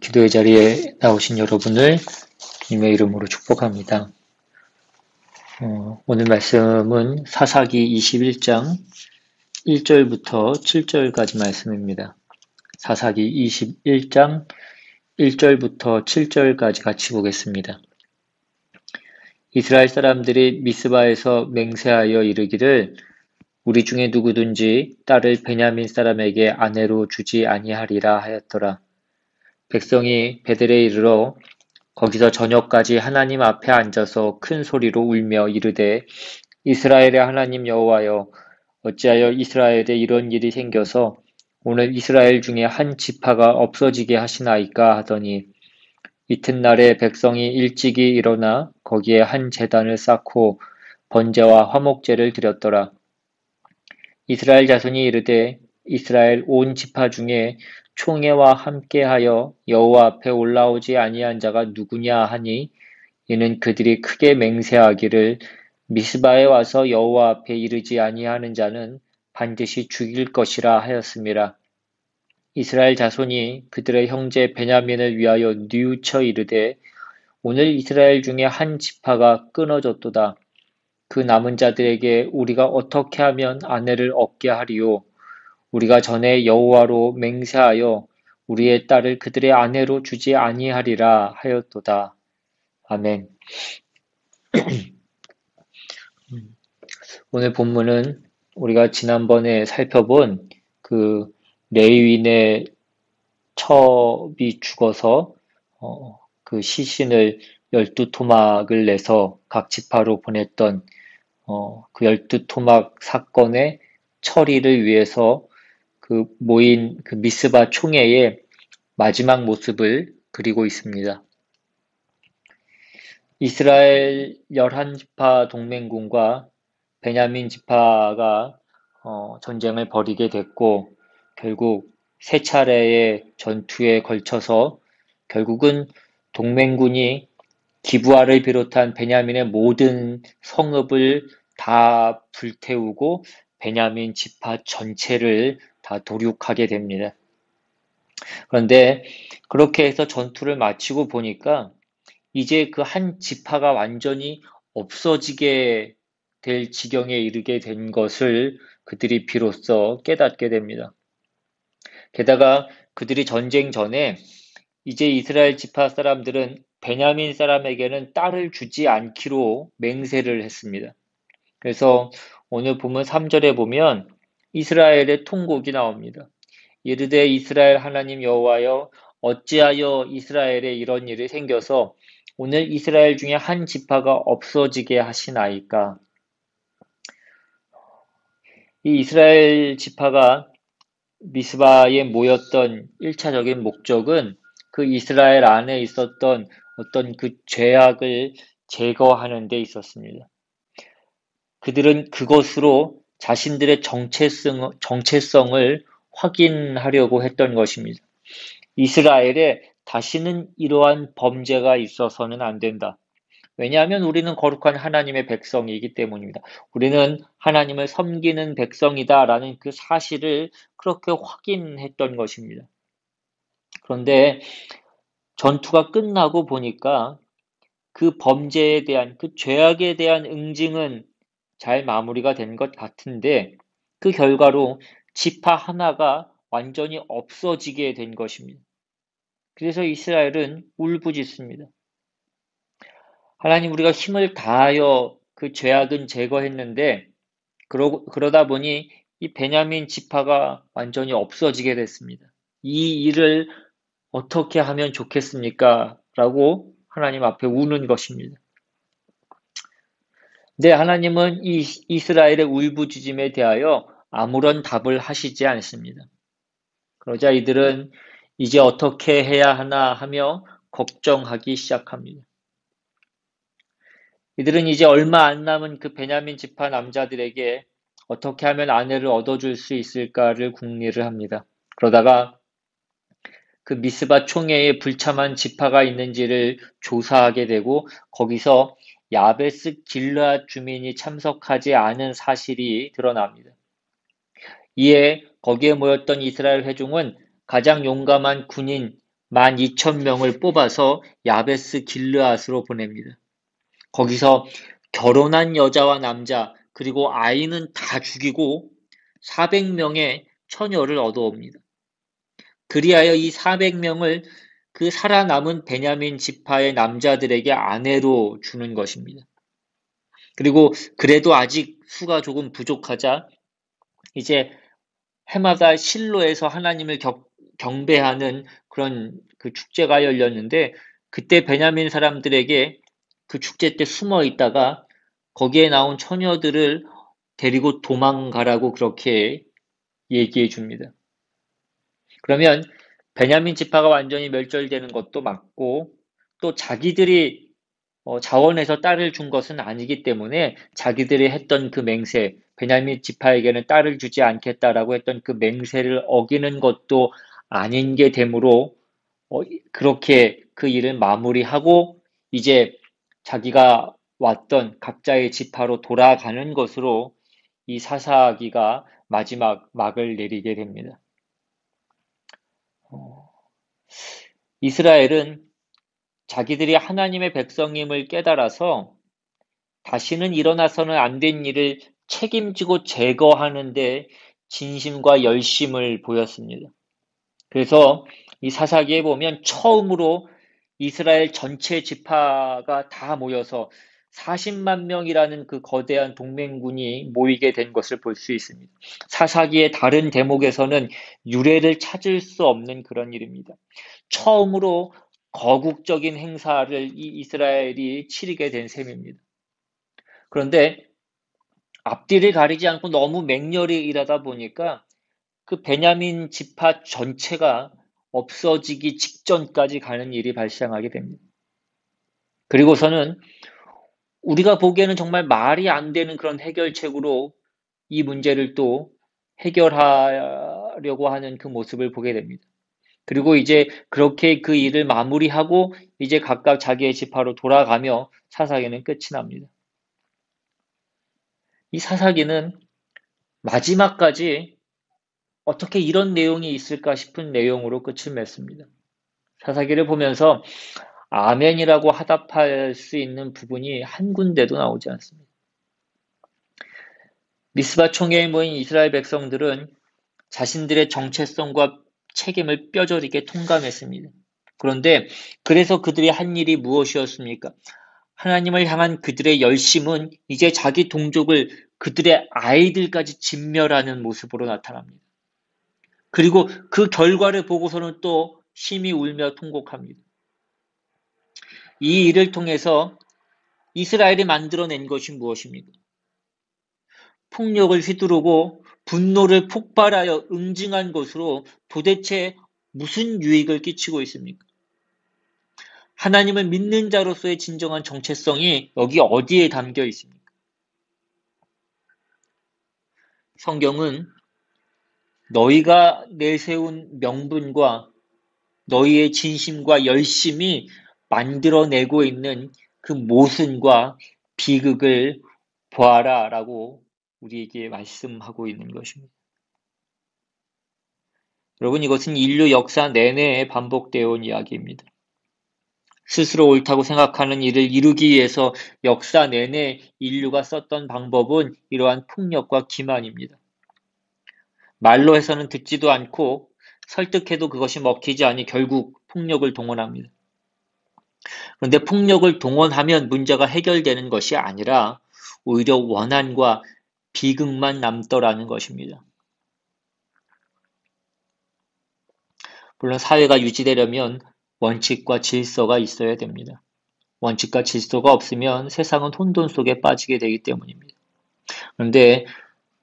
기도의 자리에 나오신 여러분을 주님의 이름으로 축복합니다. 오늘 말씀은 사사기 21장 1절부터 7절까지 말씀입니다. 사사기 21장 1절부터 7절까지 같이 보겠습니다. 이스라엘 사람들이 미스바에서 맹세하여 이르기를 우리 중에 누구든지 딸을 베냐민 사람에게 아내로 주지 아니하리라 하였더라. 백성이 베델에 이르러 거기서 저녁까지 하나님 앞에 앉아서 큰 소리로 울며 이르되 이스라엘의 하나님 여호와여 어찌하여 이스라엘에 이런 일이 생겨서 오늘 이스라엘 중에 한 지파가 없어지게 하시나이까 하더니 이튿날에 백성이 일찍이 일어나 거기에 한 제단을 쌓고 번제와 화목제를 드렸더라. 이스라엘 자손이 이르되 이스라엘 온 지파 중에 총회와 함께하여 여호와 앞에 올라오지 아니한 자가 누구냐 하니 이는 그들이 크게 맹세하기를 미스바에 와서 여호와 앞에 이르지 아니하는 자는 반드시 죽일 것이라 하였음이라. 이스라엘 자손이 그들의 형제 베냐민을 위하여 뉘우쳐 이르되 오늘 이스라엘 중에 한 지파가 끊어졌도다. 그 남은 자들에게 우리가 어떻게 하면 아내를 얻게 하리요? 우리가 전에 여호와로 맹세하여 우리의 딸을 그들의 아내로 주지 아니하리라 하였도다. 아멘. 오늘 본문은 우리가 지난번에 살펴본 그 레위인의 첩이 죽어서 그 시신을 12토막을 내서 각 지파로 보냈던 그 12토막 사건의 처리를 위해서 그 모인 그 미스바 총회의 마지막 모습을 그리고 있습니다. 이스라엘 11지파 동맹군과 베냐민 지파가 전쟁을 벌이게 됐고 결국 세 차례의 전투에 걸쳐서 결국은 동맹군이 기브아를 비롯한 베냐민의 모든 성읍을 다 불태우고 베냐민 지파 전체를 다 도륙하게 됩니다. 그런데 그렇게 해서 전투를 마치고 보니까 이제 그 한 지파가 완전히 없어지게 될 지경에 이르게 된 것을 그들이 비로소 깨닫게 됩니다. 게다가 그들이 전쟁 전에 이제 이스라엘 지파 사람들은 베냐민 사람에게는 딸을 주지 않기로 맹세를 했습니다. 그래서 오늘 보면 3절에 보면 이스라엘의 통곡이 나옵니다. 이르되 이스라엘 하나님 여호와여 어찌하여 이스라엘에 이런 일이 생겨서 오늘 이스라엘 중에 한 지파가 없어지게 하시나이까. 이 이스라엘 지파가 미스바에 모였던 1차적인 목적은 그 이스라엘 안에 있었던 어떤 그 죄악을 제거하는 데 있었습니다. 그들은 그것으로 자신들의 정체성을 확인하려고 했던 것입니다. 이스라엘에 다시는 이러한 범죄가 있어서는 안 된다. 왜냐하면 우리는 거룩한 하나님의 백성이기 때문입니다. 우리는 하나님을 섬기는 백성이다라는 그 사실을 그렇게 확인했던 것입니다. 그런데 전투가 끝나고 보니까 그 범죄에 대한, 그 죄악에 대한 응징은 잘 마무리가 된 것 같은데 그 결과로 지파 하나가 완전히 없어지게 된 것입니다. 그래서 이스라엘은 울부짖습니다. 하나님, 우리가 힘을 다하여 그 죄악은 제거했는데 그러다 보니 이 베냐민 지파가 완전히 없어지게 됐습니다. 이 일을 어떻게 하면 좋겠습니까? 라고 하나님 앞에 우는 것입니다. 근데 하나님은 이 이스라엘의 울부짖음에 대하여 아무런 답을 하시지 않습니다. 그러자 이들은 이제 어떻게 해야 하나 하며 걱정하기 시작합니다. 이들은 이제 얼마 안 남은 그 베냐민 지파 남자들에게 어떻게 하면 아내를 얻어줄 수 있을까를 궁리를 합니다. 그러다가 그 미스바 총회에 불참한 지파가 있는지를 조사하게 되고 거기서 야베스 길르앗 주민이 참석하지 않은 사실이 드러납니다. 이에 거기에 모였던 이스라엘 회중은 가장 용감한 군인 12,000명을 뽑아서 야베스 길르앗으로 보냅니다. 거기서 결혼한 여자와 남자 그리고 아이는 다 죽이고 400명의 처녀를 얻어옵니다. 그리하여 이 400명을 그 살아남은 베냐민 지파의 남자들에게 아내로 주는 것입니다. 그리고 그래도 아직 수가 조금 부족하자 이제 해마다 실로에서 하나님을 경배하는 그런 그 축제가 열렸는데 그때 베냐민 사람들에게 그 축제 때 숨어 있다가 거기에 나온 처녀들을 데리고 도망가라고 그렇게 얘기해 줍니다. 그러면 베냐민 지파가 완전히 멸절되는 것도 맞고 또 자기들이 자원해서 딸을 준 것은 아니기 때문에 자기들이 했던 그 맹세, 베냐민 지파에게는 딸을 주지 않겠다라고 했던 그 맹세를 어기는 것도 아닌 게 되므로 그렇게 그 일을 마무리하고 이제 자기가 왔던 각자의 지파로 돌아가는 것으로 이 사사기가 마지막 막을 내리게 됩니다. 이스라엘은 자기들이 하나님의 백성임을 깨달아서 다시는 일어나서는 안 된 일을 책임지고 제거하는데 진심과 열심을 보였습니다. 그래서 이 사사기에 보면 처음으로 이스라엘 전체 지파가 다 모여서 40만 명이라는 그 거대한 동맹군이 모이게 된 것을 볼 수 있습니다. 사사기의 다른 대목에서는 유래를 찾을 수 없는 그런 일입니다. 처음으로 거국적인 행사를 이 이스라엘이 치르게 된 셈입니다. 그런데 앞뒤를 가리지 않고 너무 맹렬히 일하다 보니까 그 베냐민 지파 전체가 없어지기 직전까지 가는 일이 발생하게 됩니다. 그리고서는 우리가 보기에는 정말 말이 안 되는 그런 해결책으로 이 문제를 또 해결하려고 하는 그 모습을 보게 됩니다. 그리고 이제 그렇게 그 일을 마무리하고 이제 각각 자기의 지파로 돌아가며 사사기는 끝이 납니다. 이 사사기는 마지막까지 어떻게 이런 내용이 있을까 싶은 내용으로 끝을 맺습니다. 사사기를 보면서 아멘이라고 화답할 수 있는 부분이 한 군데도 나오지 않습니다. 미스바 총회에 모인 이스라엘 백성들은 자신들의 정체성과 책임을 뼈저리게 통감했습니다. 그런데 그래서 그들이 한 일이 무엇이었습니까? 하나님을 향한 그들의 열심은 이제 자기 동족을 그들의 아이들까지 진멸하는 모습으로 나타납니다. 그리고 그 결과를 보고서는 또 심히 울며 통곡합니다. 이 일을 통해서 이스라엘이 만들어낸 것이 무엇입니까? 폭력을 휘두르고 분노를 폭발하여 응징한 것으로 도대체 무슨 유익을 끼치고 있습니까? 하나님을 믿는 자로서의 진정한 정체성이 여기 어디에 담겨 있습니까? 성경은 너희가 내세운 명분과 너희의 진심과 열심이 만들어내고 있는 그 모순과 비극을 보아라 라고 우리에게 말씀하고 있는 것입니다. 여러분, 이것은 인류 역사 내내에 반복되어 온 이야기입니다. 스스로 옳다고 생각하는 일을 이루기 위해서 역사 내내 인류가 썼던 방법은 이러한 폭력과 기만입니다. 말로 해서는 듣지도 않고 설득해도 그것이 먹히지 않으니 결국 폭력을 동원합니다. 그런데 폭력을 동원하면 문제가 해결되는 것이 아니라 오히려 원한과 비극만 남더라는 것입니다. 물론 사회가 유지되려면 원칙과 질서가 있어야 됩니다. 원칙과 질서가 없으면 세상은 혼돈 속에 빠지게 되기 때문입니다. 그런데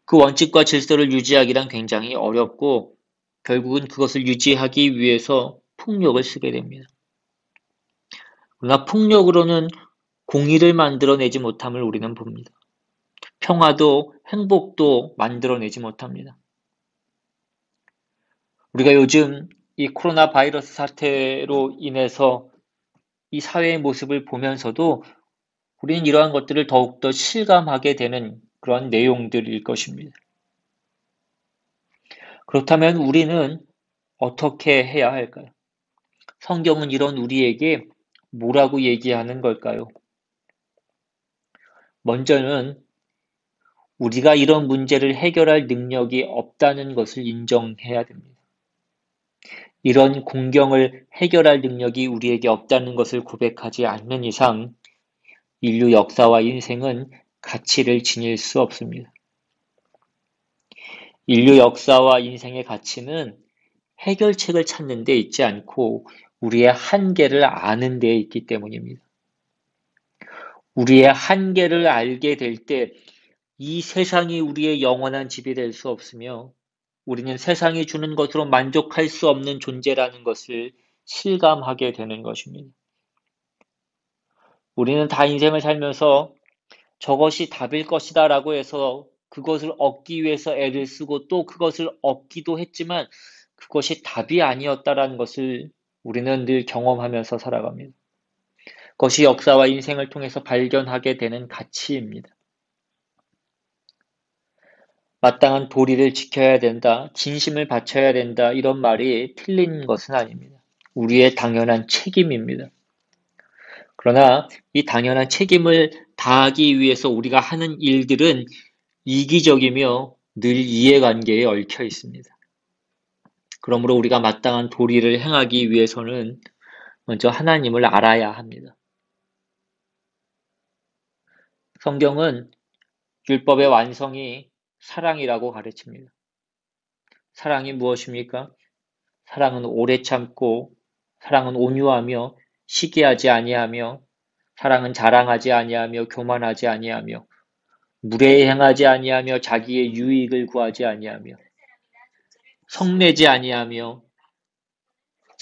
그 원칙과 질서를 유지하기란 굉장히 어렵고 결국은 그것을 유지하기 위해서 폭력을 쓰게 됩니다. 그러나 폭력으로는 공의를 만들어내지 못함을 우리는 봅니다. 평화도 행복도 만들어내지 못합니다. 우리가 요즘 이 코로나 바이러스 사태로 인해서 이 사회의 모습을 보면서도 우리는 이러한 것들을 더욱더 실감하게 되는 그런 내용들일 것입니다. 그렇다면 우리는 어떻게 해야 할까요? 성경은 이런 우리에게 뭐라고 얘기하는 걸까요? 먼저는 우리가 이런 문제를 해결할 능력이 없다는 것을 인정해야 됩니다. 이런 공경을 해결할 능력이 우리에게 없다는 것을 고백하지 않는 이상 인류 역사와 인생은 가치를 지닐 수 없습니다. 인류 역사와 인생의 가치는 해결책을 찾는 데 있지 않고 우리의 한계를 아는 데 있기 때문입니다. 우리의 한계를 알게 될 때 이 세상이 우리의 영원한 집이 될 수 없으며 우리는 세상이 주는 것으로 만족할 수 없는 존재라는 것을 실감하게 되는 것입니다. 우리는 다 인생을 살면서 저것이 답일 것이다 라고 해서 그것을 얻기 위해서 애를 쓰고 또 그것을 얻기도 했지만 그것이 답이 아니었다라는 것을 우리는 늘 경험하면서 살아갑니다. 그것이 역사와 인생을 통해서 발견하게 되는 가치입니다. 마땅한 도리를 지켜야 된다, 진심을 바쳐야 된다 이런 말이 틀린 것은 아닙니다. 우리의 당연한 책임입니다. 그러나 이 당연한 책임을 다하기 위해서 우리가 하는 일들은 이기적이며 늘 이해관계에 얽혀 있습니다. 그러므로 우리가 마땅한 도리를 행하기 위해서는 먼저 하나님을 알아야 합니다. 성경은 율법의 완성이 사랑이라고 가르칩니다. 사랑이 무엇입니까? 사랑은 오래 참고, 사랑은 온유하며, 시기하지 아니하며, 사랑은 자랑하지 아니하며, 교만하지 아니하며, 무례히 행하지 아니하며, 자기의 유익을 구하지 아니하며, 성내지 아니하며,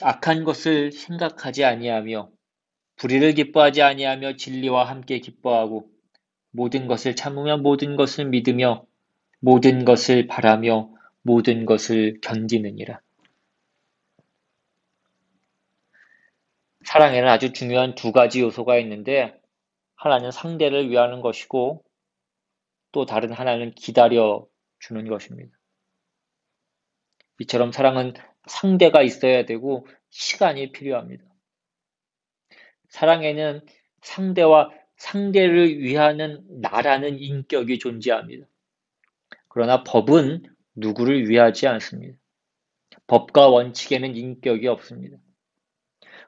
악한 것을 생각하지 아니하며, 불의를 기뻐하지 아니하며, 진리와 함께 기뻐하고, 모든 것을 참으며, 모든 것을 믿으며, 모든 것을 바라며, 모든 것을 견디느니라. 사랑에는 아주 중요한 두 가지 요소가 있는데, 하나는 상대를 위하는 것이고, 또 다른 하나는 기다려 주는 것입니다. 이처럼 사랑은 상대가 있어야 되고, 시간이 필요합니다. 사랑에는 상대와 상대를 위하는 나라는 인격이 존재합니다. 그러나 법은 누구를 위하지 않습니다. 법과 원칙에는 인격이 없습니다.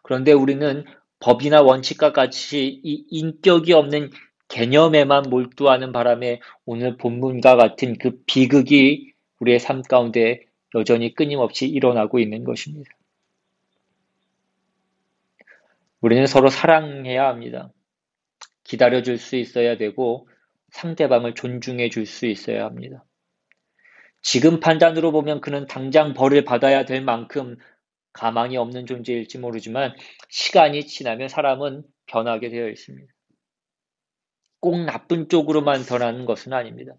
그런데 우리는 법이나 원칙과 같이 이 인격이 없는 개념에만 몰두하는 바람에 오늘 본문과 같은 그 비극이 우리의 삶 가운데 여전히 끊임없이 일어나고 있는 것입니다. 우리는 서로 사랑해야 합니다. 기다려줄 수 있어야 되고 상대방을 존중해 줄 수 있어야 합니다. 지금 판단으로 보면 그는 당장 벌을 받아야 될 만큼 가망이 없는 존재일지 모르지만 시간이 지나면 사람은 변하게 되어 있습니다. 꼭 나쁜 쪽으로만 변하는 것은 아닙니다.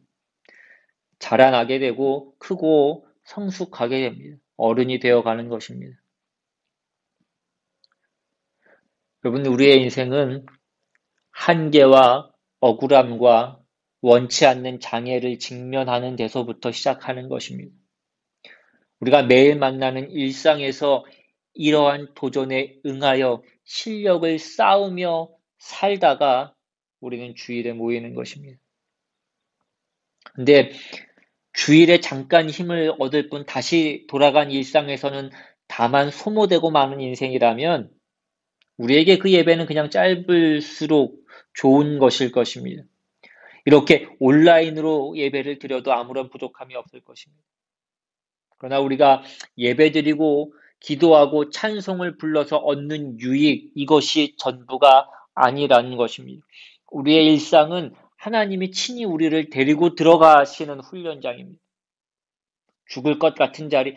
자라나게 되고 크고 성숙하게 됩니다. 어른이 되어가는 것입니다. 여러분, 우리의 인생은 한계와 억울함과 원치 않는 장애를 직면하는 데서부터 시작하는 것입니다. 우리가 매일 만나는 일상에서 이러한 도전에 응하여 실력을 쌓으며 살다가 우리는 주일에 모이는 것입니다. 근데 주일에 잠깐 힘을 얻을 뿐 다시 돌아간 일상에서는 다만 소모되고 마는 인생이라면 우리에게 그 예배는 그냥 짧을수록 좋은 것일 것입니다. 이렇게 온라인으로 예배를 드려도 아무런 부족함이 없을 것입니다. 그러나 우리가 예배드리고 기도하고 찬송을 불러서 얻는 유익, 이것이 전부가 아니라는 것입니다. 우리의 일상은 하나님이 친히 우리를 데리고 들어가시는 훈련장입니다. 죽을 것 같은 자리,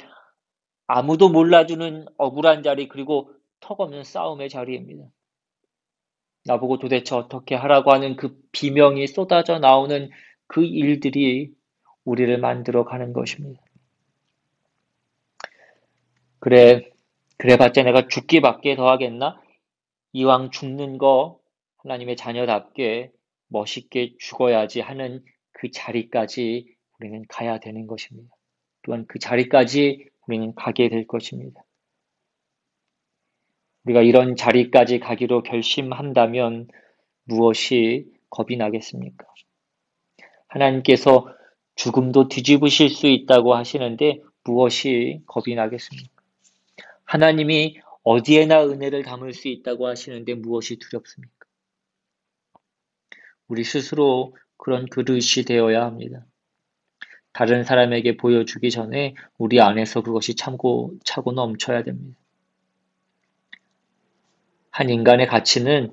아무도 몰라주는 억울한 자리, 그리고 턱없는 싸움의 자리입니다. 나보고 도대체 어떻게 하라고 하는 그 비명이 쏟아져 나오는 그 일들이 우리를 만들어 가는 것입니다. 그래봤자 내가 죽기밖에 더 하겠나? 이왕 죽는 거 하나님의 자녀답게 멋있게 죽어야지 하는 그 자리까지 우리는 가야 되는 것입니다. 또한 그 자리까지 우리는 가게 될 것입니다. 우리가 이런 자리까지 가기로 결심한다면 무엇이 겁이 나겠습니까? 하나님께서 죽음도 뒤집으실 수 있다고 하시는데 무엇이 겁이 나겠습니까? 하나님이 어디에나 은혜를 담을 수 있다고 하시는데 무엇이 두렵습니까? 우리 스스로 그런 그릇이 되어야 합니다. 다른 사람에게 보여주기 전에 우리 안에서 그것이 차고 넘쳐야 됩니다. 한 인간의 가치는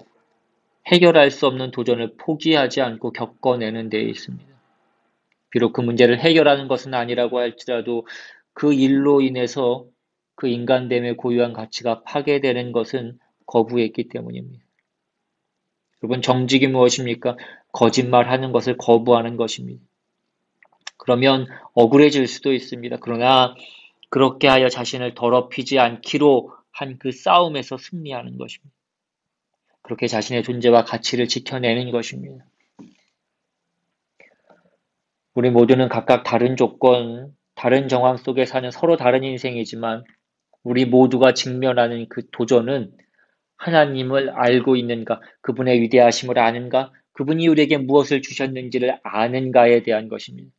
해결할 수 없는 도전을 포기하지 않고 겪어내는 데에 있습니다. 비록 그 문제를 해결하는 것은 아니라고 할지라도 그 일로 인해서 그 인간됨의 고유한 가치가 파괴되는 것은 거부했기 때문입니다. 여러분, 정직이 무엇입니까? 거짓말하는 것을 거부하는 것입니다. 그러면 억울해질 수도 있습니다. 그러나 그렇게 하여 자신을 더럽히지 않기로 한 그 싸움에서 승리하는 것입니다. 그렇게 자신의 존재와 가치를 지켜내는 것입니다. 우리 모두는 각각 다른 조건, 다른 정황 속에 사는 서로 다른 인생이지만 우리 모두가 직면하는 그 도전은 하나님을 알고 있는가, 그분의 위대하심을 아는가, 그분이 우리에게 무엇을 주셨는지를 아는가에 대한 것입니다.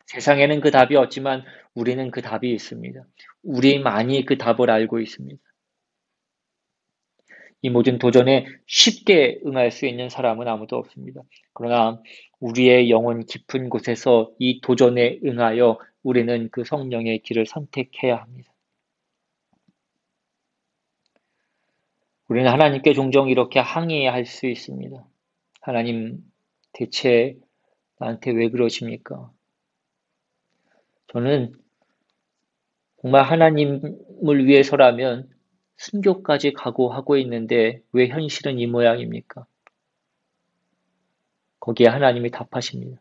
세상에는 그 답이 없지만 우리는 그 답이 있습니다. 우리만이 그 답을 알고 있습니다. 이 모든 도전에 쉽게 응할 수 있는 사람은 아무도 없습니다. 그러나 우리의 영혼 깊은 곳에서 이 도전에 응하여 우리는 그 성령의 길을 선택해야 합니다. 우리는 하나님께 종종 이렇게 항의할 수 있습니다. 하나님, 대체 나한테 왜 그러십니까? 저는 정말 하나님을 위해서라면 순교까지 각오하고 있는데 왜 현실은 이 모양입니까? 거기에 하나님이 답하십니다.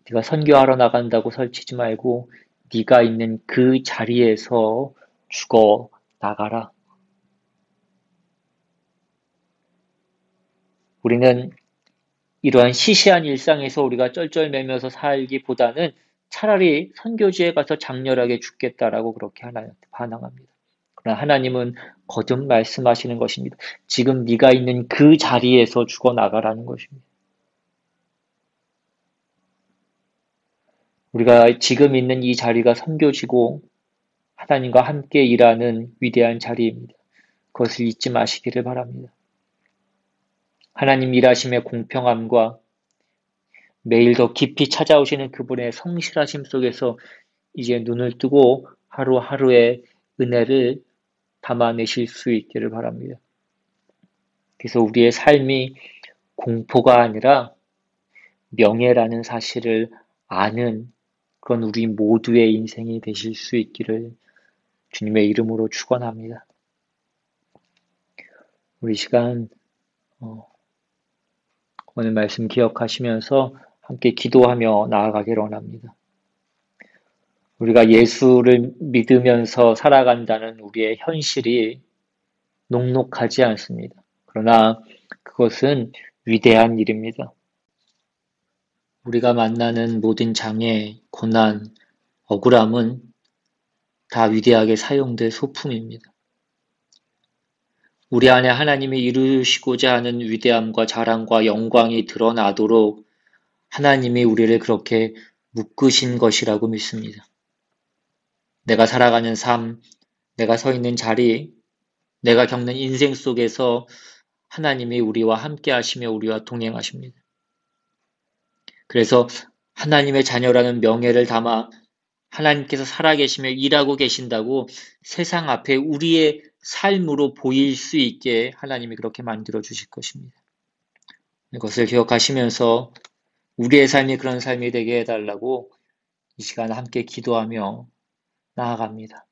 네가 선교하러 나간다고 설치지 말고 네가 있는 그 자리에서 죽어 나가라. 우리는 이러한 시시한 일상에서 우리가 쩔쩔매면서 살기보다는 차라리 선교지에 가서 장렬하게 죽겠다라고 그렇게 하나님한테 반항합니다. 그러나 하나님은 거듭 말씀하시는 것입니다. 지금 네가 있는 그 자리에서 죽어나가라는 것입니다. 우리가 지금 있는 이 자리가 선교지고 하나님과 함께 일하는 위대한 자리입니다. 그것을 잊지 마시기를 바랍니다. 하나님 일하심의 공평함과 매일 더 깊이 찾아오시는 그분의 성실하심 속에서 이제 눈을 뜨고 하루하루의 은혜를 담아내실 수 있기를 바랍니다. 그래서 우리의 삶이 공포가 아니라 명예라는 사실을 아는 그런 우리 모두의 인생이 되실 수 있기를 주님의 이름으로 축원합니다. 우리 시간 오늘 말씀 기억하시면서 함께 기도하며 나아가기를 원합니다. 우리가 예수를 믿으면서 살아간다는 우리의 현실이 녹록하지 않습니다. 그러나 그것은 위대한 일입니다. 우리가 만나는 모든 장애, 고난, 억울함은 다 위대하게 사용될 소품입니다. 우리 안에 하나님이 이루시고자 하는 위대함과 자랑과 영광이 드러나도록 하나님이 우리를 그렇게 묶으신 것이라고 믿습니다. 내가 살아가는 삶, 내가 서 있는 자리, 내가 겪는 인생 속에서 하나님이 우리와 함께 하시며 우리와 동행하십니다. 그래서 하나님의 자녀라는 명예를 담아 하나님께서 살아계시며 일하고 계신다고 세상 앞에 우리의 삶으로 보일 수 있게 하나님이 그렇게 만들어 주실 것입니다. 이것을 기억하시면서 우리의 삶이 그런 삶이 되게 해달라고 이 시간 함께 기도하며 나아갑니다.